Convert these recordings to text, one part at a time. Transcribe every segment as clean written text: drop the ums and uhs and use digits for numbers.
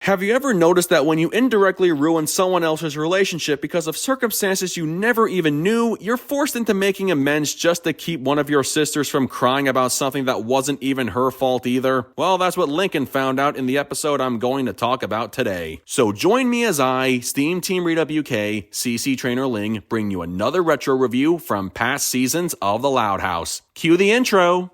Have you ever noticed that when you indirectly ruin someone else's relationship because of circumstances you never even knew, you're forced into making amends just to keep one of your sisters from crying about something that wasn't even her fault either? Well, that's what Lincoln found out in the episode I'm going to talk about today. So join me as I, SteamTeamRedubUK, CC Trainor-Ling, bring you another retro review from past seasons of The Loud House. Cue the intro!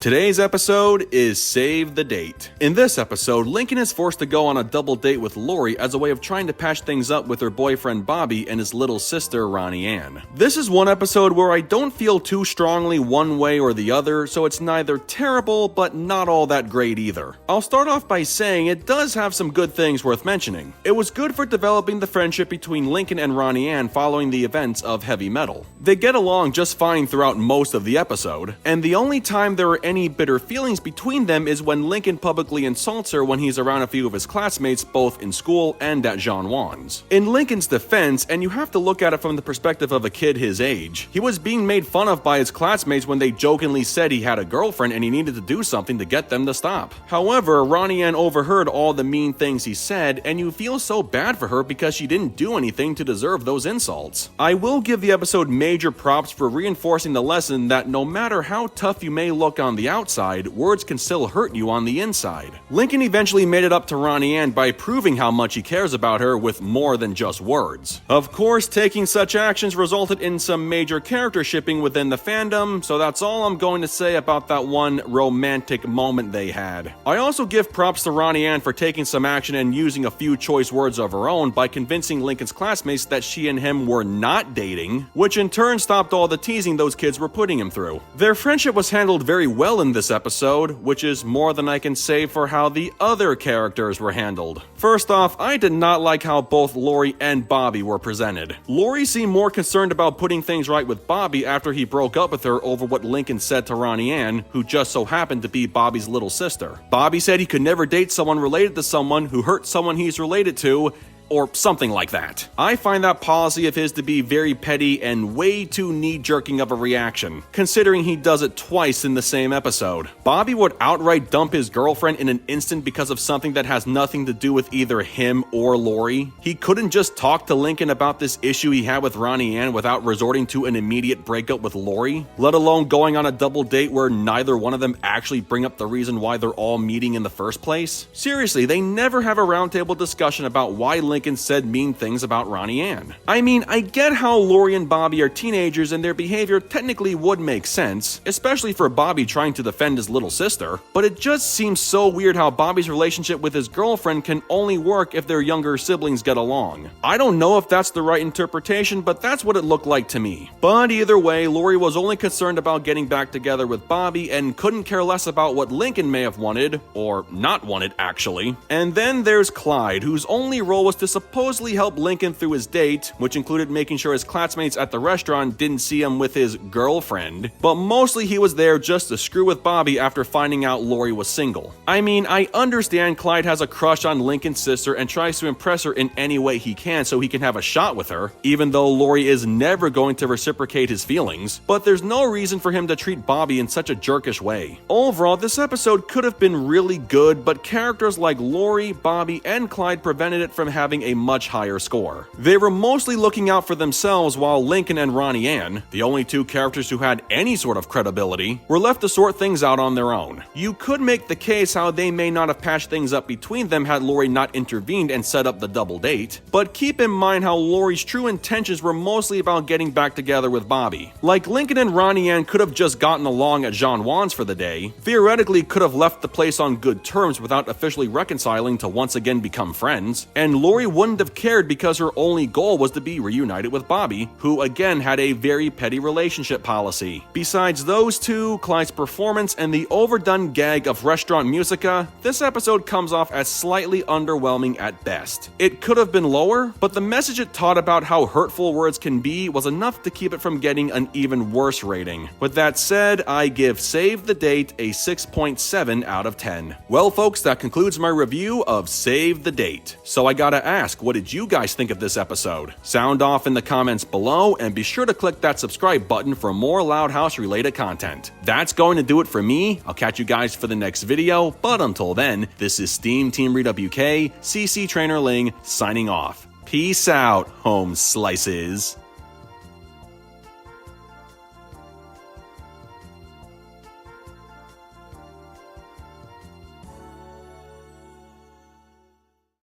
Today's episode is Save the Date. In this episode, Lincoln is forced to go on a double date with Lori as a way of trying to patch things up with her boyfriend Bobby and his little sister Ronnie Anne. This is one episode where I don't feel too strongly one way or the other, so it's neither terrible but not all that great either. I'll start off by saying it does have some good things worth mentioning. It was good for developing the friendship between Lincoln and Ronnie Anne following the events of Heavy Metal. They get along just fine throughout most of the episode, and the only time there are any bitter feelings between them is when Lincoln publicly insults her when he's around a few of his classmates both in school and at Jean Juan's. In Lincoln's defense, and you have to look at it from the perspective of a kid his age, he was being made fun of by his classmates when they jokingly said he had a girlfriend and he needed to do something to get them to stop. However, Ronnie Anne overheard all the mean things he said, and you feel so bad for her because she didn't do anything to deserve those insults. I will give the episode major props for reinforcing the lesson that no matter how tough you may look on the outside, words can still hurt you on the inside. Lincoln eventually made it up to Ronnie Anne by proving how much he cares about her with more than just words. Of course, taking such actions resulted in some major character shipping within the fandom, so that's all I'm going to say about that one romantic moment they had. I also give props to Ronnie Anne for taking some action and using a few choice words of her own by convincing Lincoln's classmates that she and him were not dating, which in turn stopped all the teasing those kids were putting him through. Their friendship was handled very well in this episode, which is more than I can say for how the other characters were handled. First off, I did not like how both Lori and Bobby were presented. Lori seemed more concerned about putting things right with Bobby after he broke up with her over what Lincoln said to Ronnie Anne, who just so happened to be Bobby's little sister. Bobby said he could never date someone related to someone who hurt someone he's related to, or something like that. I find that policy of his to be very petty and way too knee-jerking of a reaction, considering he does it twice in the same episode. Bobby would outright dump his girlfriend in an instant because of something that has nothing to do with either him or Lori. He couldn't just talk to Lincoln about this issue he had with Ronnie Anne without resorting to an immediate breakup with Lori, let alone going on a double date where neither one of them actually bring up the reason why they're all meeting in the first place. Seriously, they never have a roundtable discussion about why Lincoln said mean things about Ronnie Anne. I mean, I get how Lori and Bobby are teenagers and their behavior technically would make sense, especially for Bobby trying to defend his little sister, but it just seems so weird how Bobby's relationship with his girlfriend can only work if their younger siblings get along. I don't know if that's the right interpretation, but that's what it looked like to me. But either way, Lori was only concerned about getting back together with Bobby and couldn't care less about what Lincoln may have wanted, or not wanted actually. And then there's Clyde, whose only role was to supposedly help Lincoln through his date, which included making sure his classmates at the restaurant didn't see him with his girlfriend, but mostly he was there just to screw with Bobby after finding out Lori was single. I mean, I understand Clyde has a crush on Lincoln's sister and tries to impress her in any way he can so he can have a shot with her, even though Lori is never going to reciprocate his feelings, but there's no reason for him to treat Bobby in such a jerkish way. Overall, this episode could have been really good, but characters like Lori, Bobby, and Clyde prevented it from having a much higher score. They were mostly looking out for themselves while Lincoln and Ronnie Anne, the only two characters who had any sort of credibility, were left to sort things out on their own. You could make the case how they may not have patched things up between them had Lori not intervened and set up the double date, but keep in mind how Lori's true intentions were mostly about getting back together with Bobby. Like Lincoln and Ronnie Anne could have just gotten along at Jean Juan's for the day, theoretically could have left the place on good terms without officially reconciling to once again become friends, and Lori Lori wouldn't have cared because her only goal was to be reunited with Bobby, who again had a very petty relationship policy. Besides those two, Clyde's performance, and the overdone gag of restaurant musica, this episode comes off as slightly underwhelming at best. It could have been lower, but the message it taught about how hurtful words can be was enough to keep it from getting an even worse rating. With that said, I give Save the Date a 6.7 out of 10. Well folks, that concludes my review of Save the Date. So I gotta ask, what did you guys think of this episode? Sound off in the comments below, and be sure to click that subscribe button for more Loud House related content. That's going to do it for me. I'll catch you guys for the next video, but until then, this is SteamTeamRedubUK, CC Trainor-Ling, signing off. Peace out, home slices.